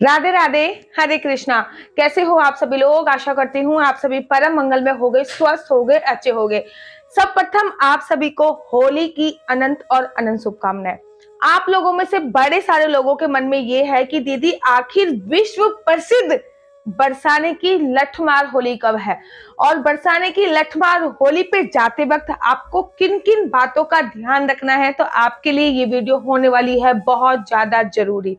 राधे राधे। हरे कृष्णा। कैसे हो आप सभी लोग? आशा करती हूँ आप सभी परम मंगल में हो गए, स्वस्थ हो गए, अच्छे हो गए। सब प्रथम आप सभी को होली की अनंत और अनंत शुभकामनाएं। आप लोगों में से बड़े सारे लोगों के मन में ये है कि दीदी आखिर विश्व प्रसिद्ध बरसाने की लठमार होली कब है, और बरसाने की लठमार होली पे जाते वक्त आपको किन किन बातों का ध्यान रखना है। तो आपके लिए ये वीडियो होने वाली है बहुत ज्यादा जरूरी।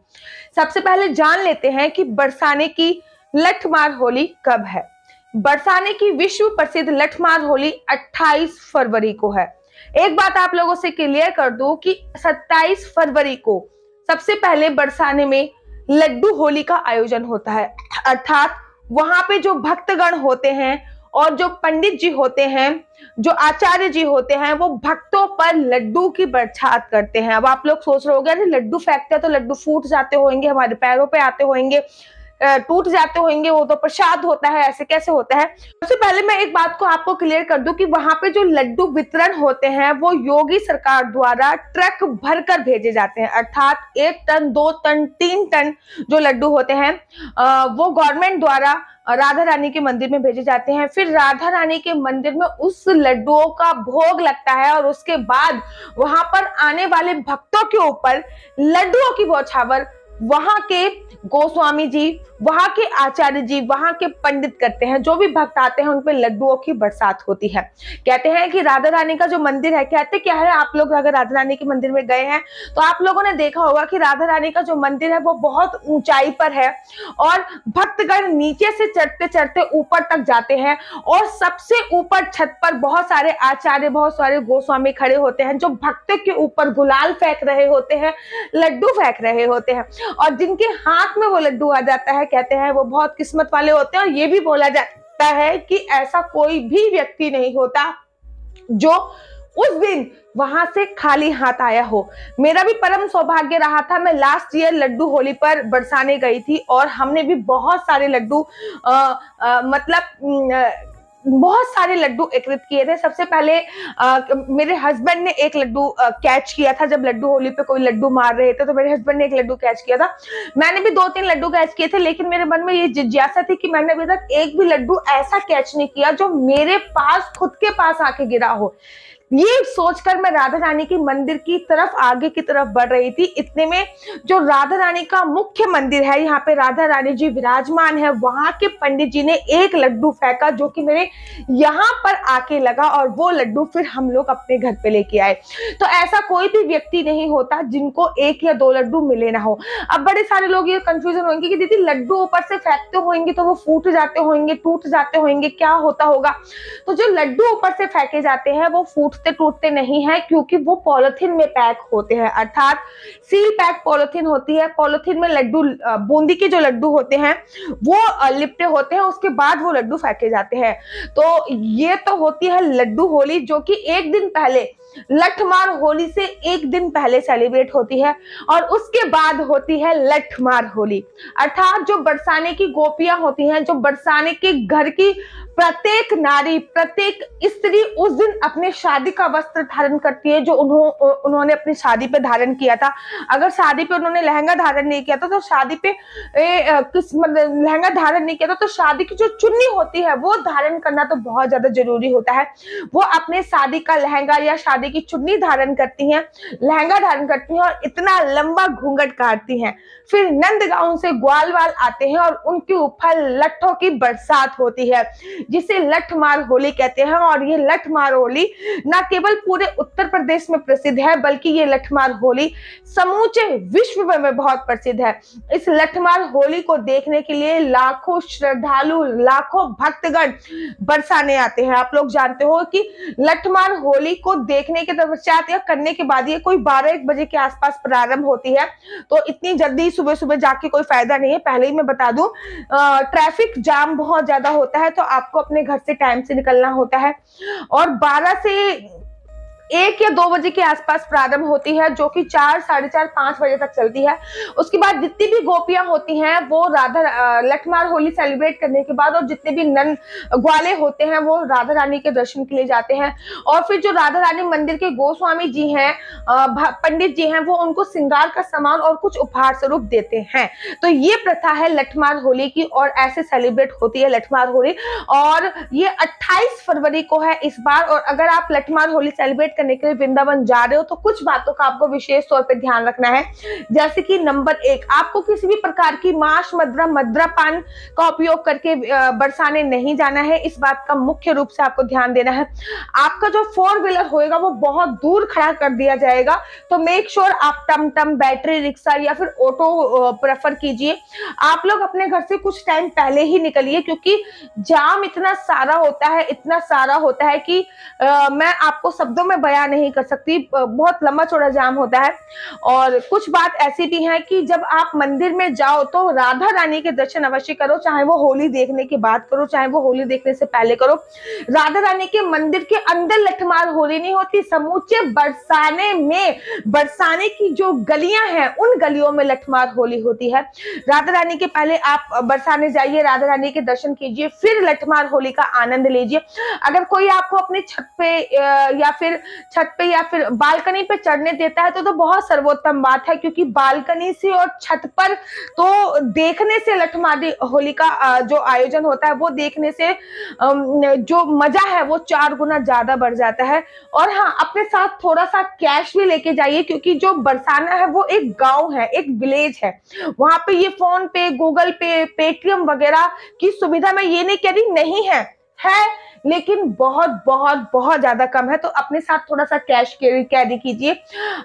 सबसे पहले जान लेते हैं कि बरसाने की लठमार होली कब है। बरसाने की विश्व प्रसिद्ध लठमार होली 28 फरवरी को है। एक बात आप लोगों से क्लियर कर दूं कि 27 फरवरी को सबसे पहले बरसाने में लड्डू होली का आयोजन होता है। अर्थात वहां पे जो भक्तगण होते हैं और जो पंडित जी होते हैं, जो आचार्य जी होते हैं, वो भक्तों पर लड्डू की बरसात करते हैं। अब आप लोग सोच रहे होंगे अरे लड्डू फेंकते हैं तो लड्डू फूट जाते होंगे, हमारे पैरों पे आते होंगे, टूट जाते होंगे, वो तो प्रसाद होता है, ऐसे कैसे होता है। सबसे पहले मैं एक बात को आपको क्लियर कर दूं कि वहां पे जो लड्डू वितरण होते हैं वो योगी सरकार द्वारा ट्रक भरकर भेजे जाते हैं। अर्थात 1 टन, 2 टन, 3 टन जो लड्डू होते हैं वो गवर्नमेंट द्वारा राधा रानी के मंदिर में भेजे जाते हैं। फिर राधा रानी के मंदिर में उस लड्डुओं का भोग लगता है और उसके बाद वहां पर आने वाले भक्तों के ऊपर लड्डुओं की बौछावर वहां के गोस्वामी जी, वहां के आचार्य जी, वहां के पंडित करते हैं। जो भी भक्त आते हैं उन पे लड्डुओं की बरसात होती है। कहते हैं कि राधा रानी का जो मंदिर है, कहते क्या है, आप लोग अगर राधा रानी के मंदिर में गए हैं तो आप लोगों ने देखा होगा कि राधा रानी का जो मंदिर है वो बहुत ऊंचाई पर है और भक्तगण नीचे से चढ़ते चढ़ते ऊपर तक जाते हैं और सबसे ऊपर छत पर बहुत सारे आचार्य, बहुत सारे गोस्वामी खड़े होते हैं जो भक्तों के ऊपर गुलाल फेंक रहे होते हैं, लड्डू फेंक रहे होते हैं। और जिनके हाथ में वो लड्डू आ जाता है, कहते हैं वो बहुत किस्मत वाले होते हैं। और ये भी बोला जाता है कि ऐसा कोई भी व्यक्ति नहीं होता जो उस दिन वहां से खाली हाथ आया हो। मेरा भी परम सौभाग्य रहा था, मैं लास्ट ईयर लड्डू होली पर बरसाने गई थी और हमने भी बहुत सारे लड्डू बहुत सारे लड्डू एकत्रित किए थे। सबसे पहले मेरे हस्बैंड ने एक लड्डू कैच किया था। जब लड्डू होली पे कोई लड्डू मार रहे थे तो मेरे हस्बैंड ने एक लड्डू कैच किया था। मैंने भी 2-3 लड्डू कैच किए थे, लेकिन मेरे मन में ये जिज्ञासा थी कि मैंने अभी तक एक भी लड्डू ऐसा कैच नहीं किया जो मेरे पास, खुद के पास आके गिरा हो। ये सोचकर मैं राधा रानी की मंदिर की तरफ, आगे की तरफ बढ़ रही थी। इतने में जो राधा रानी का मुख्य मंदिर है, यहाँ पे राधा रानी जी विराजमान है, वहां के पंडित जी ने एक लड्डू फेंका जो कि मेरे यहाँ पर आके लगा और वो लड्डू फिर हम लोग अपने घर पे लेके आए। तो ऐसा कोई भी व्यक्ति नहीं होता जिनको 1 या 2 लड्डू मिले ना हो। अब बड़े सारे लोग ये कंफ्यूजन होंगे कि दीदी लड्डू ऊपर से फेंकते होंगे तो वो फूट जाते होंगे, टूट जाते होंगे, क्या होता होगा। तो जो लड्डू ऊपर से फेंके जाते हैं वो टूटते नहीं है, क्योंकि वो पॉलिथीन में पैक होते हैं। अर्थात सील पैक पॉलिथीन होती है। पॉलिथीन में लड्डू, बूंदी के जो लड्डू होते हैं वो लिपटे होते हैं, उसके बाद वो लड्डू फेंके जाते हैं। तो ये तो होती है लड्डू होली, जो कि एक दिन पहले, लठमार होली से एक दिन पहले सेलिब्रेट होती है। और उसके बाद होती है लठमार होली। अर्थात जो बरसाने की गोपियां होती हैं, जो बरसाने के घर की प्रत्येक नारी, प्रत्येक स्त्री उस दिन अपने शादी का वस्त्र धारण करती है जो उन्होंने अपनी शादी पे धारण किया था। अगर शादी पे उन्होंने लहंगा धारण नहीं किया था तो शादी पे लहंगा धारण नहीं किया था तो शादी की जो चुन्नी होती है वो धारण करना तो बहुत ज्यादा जरूरी होता है। वो अपने शादी का लहंगा या शादी की चुन्नी धारण करती हैं, लहंगा धारण करती हैं और इतना लंबा घूंघट काटती हैं। फिर नंदगांव से ग्वालवाल आते हैं और उनके ऊपर लट्ठों की बरसात होती है, जिसे लठमार होली कहते हैं। और ये लठमार होली न केवल पूरे उत्तर प्रदेश में प्रसिद्ध है, बल्कि ये लठमार होली समूचे विश्व में बहुत प्रसिद्ध है। इस लठमार होली को देखने के लिए लाखों श्रद्धालु, लाखों भक्तगण बरसाने आते हैं। आप लोग जानते हो कि लठमार होली को देखने के पश्चात या करने के बाद ये कोई 12-1 बजे के आसपास प्रारंभ होती है, तो इतनी जल्दी सुबह सुबह जाके कोई फायदा नहीं है। पहले ही मैं बता दूं, ट्रैफिक जाम बहुत ज्यादा होता है, तो आपको अपने घर से टाइम से निकलना होता है। और 12 से 1 या 2 बजे के आसपास प्रारंभ होती है, जो कि 4, साढ़े 4, 5 बजे तक चलती है। उसके बाद जितनी भी गोपियां होती हैं वो लठमार होली सेलिब्रेट करने के बाद, और जितने भी नन ग्वाले होते हैं वो राधा रानी के दर्शन के लिए जाते हैं। और फिर जो राधा रानी मंदिर के गोस्वामी जी हैं, पंडित जी हैं, वो उनको श्रृंगार का सामान और कुछ उपहार स्वरूप देते हैं। तो ये प्रथा है लठमार होली की, और ऐसे सेलिब्रेट होती है लठमार होली। और ये 28 फरवरी को है इस बार। और अगर आप लठमार होली सेलिब्रेट करने के लिए वृंदावन जा रहे हो तो कुछ बातों का आपको विशेष तौर पे ध्यान रखना है। जैसे कि नंबर 1, आपको किसी भी प्रकार की मांस, मदिरा पान का उपयोग करके बरसाने नहीं जाना है। इस बात का मुख्य रूप से आपको ध्यान देना है। आपका जो 4 व्हीलर होएगा वो बहुत दूर खड़ा कर दिया जाएगा, तो मेक श्योर आप टमटम, बैटरी रिक्शा या फिर ऑटो प्रेफर कीजिए। आप लोग अपने घर से कुछ टाइम पहले ही निकलिए, क्योंकि जाम इतना सारा होता है कि मैं आपको शब्दों में बयां नहीं कर सकती। बहुत लंबा चौड़ा जाम होता है। और कुछ बात ऐसी भी है कि जब आप मंदिर में जाओ तो राधा रानी के दर्शन अवश्य करो, चाहे वो होली देखने के बाद करो, चाहे वो होली देखने से पहले करो। राधा रानी के मंदिर के अंदर लठमार होली नहीं होती, समूचे बरसाने की जो गलियां हैं उन गलियों में लठमार होली होती है। राधा रानी के पहले आप बरसाने जाइए, राधा रानी के दर्शन कीजिए, फिर लठमार होली का आनंद लीजिए। अगर कोई आपको अपनी छत पे या फिर बालकनी पे चढ़ने देता है तो बहुत सर्वोत्तम बात है, क्योंकि बालकनी से और छत पर तो देखने से लठमार होली का जो आयोजन होता है वो देखने से जो मजा है वो 4 गुना ज्यादा बढ़ जाता है। और हाँ, अपने साथ थोड़ा सा कैश भी लेके जाइए, क्योंकि जो बरसाना है वो एक गांव है, एक विलेज है। वहां पे ये फोन पे, गूगल पे, पेटीएम वगैरह की सुविधा मैं ये नहीं कह रही नहीं है, लेकिन बहुत बहुत बहुत ज्यादा कम है। तो अपने साथ थोड़ा सा कैश कैरी कीजिए।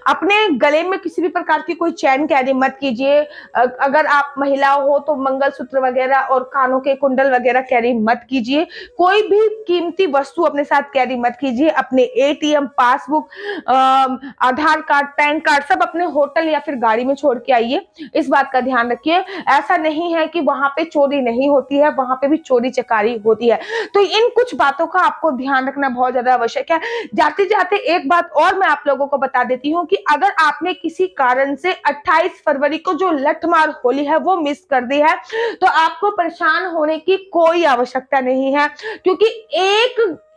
अपने गले में किसी भी प्रकार की कोई चैन कैरी मत कीजिए। अगर आप महिला हो तो मंगलसूत्र वगैरह और कानों के कुंडल वगैरह कैरी मत कीजिए। कोई भी कीमती वस्तु अपने साथ कैरी मत कीजिए। अपने एटीएम, पासबुक, आधार कार्ड, पैन कार्ड सब अपने होटल या फिर गाड़ी में छोड़ के आइए। इस बात का ध्यान रखिए। ऐसा नहीं है कि वहां पे चोरी नहीं होती है, वहां पे भी चोरी चकारी होती है। तो इन कुछ बातों का आपको ध्यान रखना बहुत ज्यादा आवश्यक है। जाते जाते एक बात और मैं आप लोगों को बता देती हूँ कि अगर आपने किसी कारण से 28 फरवरी को जो लठमार होली है वो मिस कर दी है, तो आपको परेशान होने की कोई आवश्यकता नहीं है, क्योंकि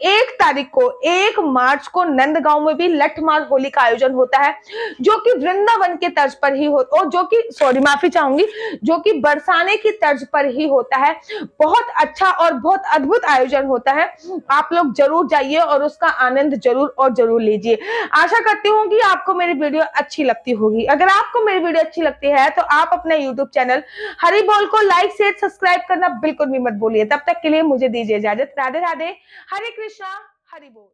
1 मार्च को नंदगांव में भी लठमार होली का आयोजन होता है, जो कि वृंदावन के तर्ज पर ही होता है, जो कि बरसाने की तर्ज पर ही होता है। बहुत अच्छा और बहुत अद्भुत आयोजन होता है। आप लोग जरूर जाइए और उसका आनंद जरूर लीजिए। आशा करती हूँ कि आपको मेरी वीडियो अच्छी लगती होगी। अगर आपको मेरी वीडियो अच्छी लगती है तो आप अपने यूट्यूब चैनल हरि बोल को लाइक, शेयर, सब्सक्राइब करना बिल्कुल भी मत भूलिए। तब तक के लिए मुझे दीजिए इजाजत। राधे राधे, हरे कृष्णा, हरि बोल।